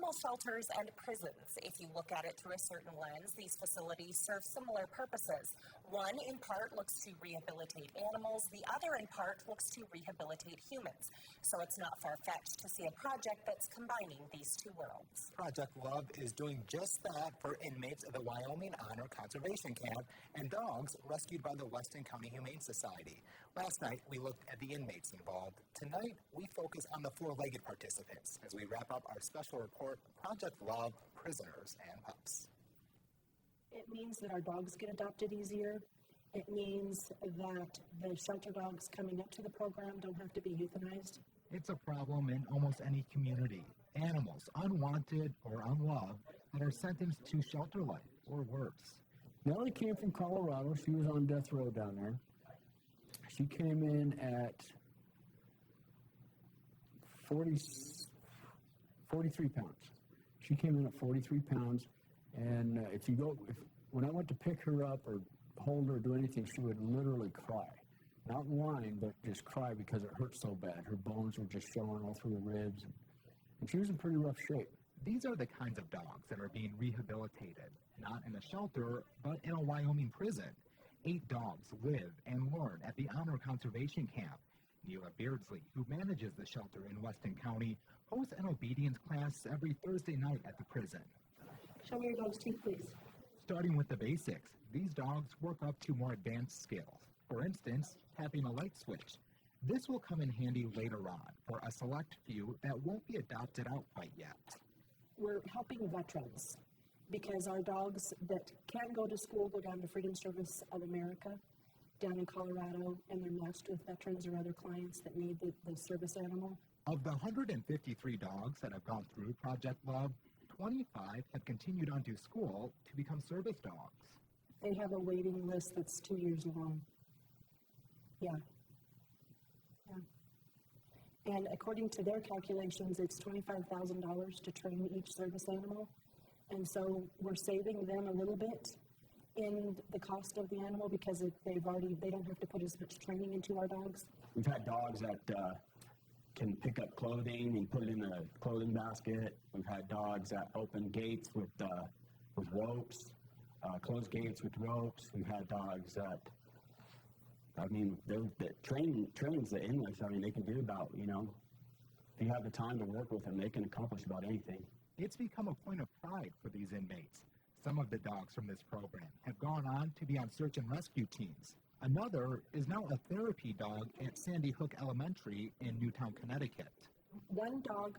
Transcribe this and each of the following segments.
animal shelters and prisons. If you look at it through a certain lens, these facilities serve similar purposes. One, in part, looks to rehabilitate animals. The other, in part, looks to rehabilitate humans. So it's not far-fetched to see a project that's combining these two worlds. Project Love is doing just that for inmates of the Wyoming Honor Conservation Camp and dogs rescued by the Weston County Humane Society. Last night, we looked at the inmates involved. Tonight, we focus on the four-legged participants as we wrap up our special report, Project Love, Prisoners and Pups. It means that our dogs get adopted easier. It means that the shelter dogs coming up to the program don't have to be euthanized. It's a problem in almost any community. Animals, unwanted or unloved, that are sentenced to shelter life or worse. Nellie came from Colorado. She was on death row down there. She came in at 43 pounds. She came in at 43 pounds, and when I went to pick her up or hold her or do anything, she would literally cry. Not whine, but just cry because it hurt so bad. Her bones were just showing all through the ribs, and she was in pretty rough shape. These are the kinds of dogs that are being rehabilitated, not in a shelter, but in a Wyoming prison. 8 dogs live and learn at the Honor Conservation Camp. Neela Beardsley, who manages the shelter in Weston County, hosts an obedience class every Thursday night at the prison. Show me your dog's teeth, please. Starting with the basics, these dogs work up to more advanced skills. For instance, tapping a light switch. This will come in handy later on for a select few that won't be adopted out quite yet. We're helping veterans because our dogs that can't go to school go down to Freedom Service of America down in Colorado, and they're matched with veterans or other clients that need the service animal. Of the 153 dogs that have gone through Project Love, 25 have continued on to school to become service dogs. They have a waiting list that's 2 years long. Yeah. And according to their calculations, it's $25,000 to train each service animal. And so we're saving them a little bit in the cost of the animal because they don't have to put as much training into our dogs. We've had dogs that can pick up clothing and put it in a clothing basket. We've had dogs that open gates with ropes, close gates with ropes. We've had dogs that, the training's the endless. They can do about, if you have the time to work with them, they can accomplish about anything. It's become a point of pride for these inmates. Some of the dogs from this program have gone on to be on search and rescue teams. Another is now a therapy dog at Sandy Hook Elementary in Newtown, Connecticut. One dog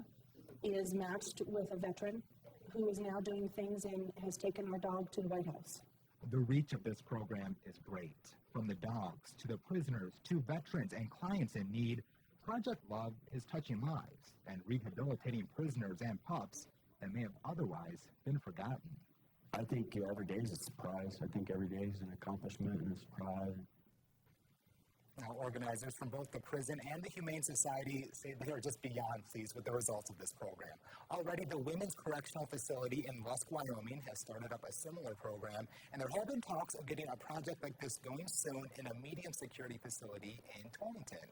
is matched with a veteran who is now doing things and has taken our dog to the White House. The reach of this program is great. From the dogs to the prisoners to veterans and clients in need, Project Love is touching lives and rehabilitating prisoners and pups that may have otherwise been forgotten. I think every day is a surprise. I think every day is an accomplishment and a surprise. Now, organizers from both the prison and the Humane Society say they are just beyond pleased with the results of this program. Already, the Women's Correctional Facility in Lusk, Wyoming has started up a similar program, and there have been talks of getting a project like this going soon in a medium security facility in Torrington.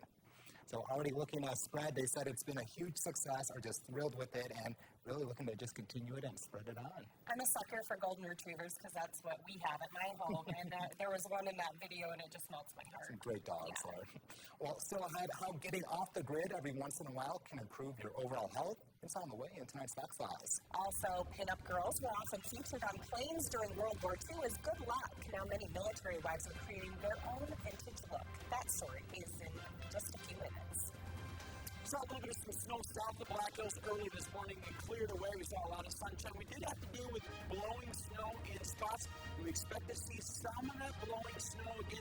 So already looking to spread, they said it's been a huge success, are just thrilled with it, and really looking to just continue it and spread it on. I'm a sucker for golden retrievers because that's what we have at my home, and there was one in that video, and it just melts my heart. Some great dogs there. Well, still ahead, how getting off the grid every once in a while can improve your overall health. It's on the way in tonight's Fox Files. Also, pinup girls were often featured on planes during World War II as good luck. Now many military wives are creating their own vintage look. That story is in just a few minutes. Saw a little bit of some snow south of Black Hills early this morning and cleared away. We saw a lot of sunshine. We did have to deal with blowing snow in spots. We expect to see some of that blowing snow again.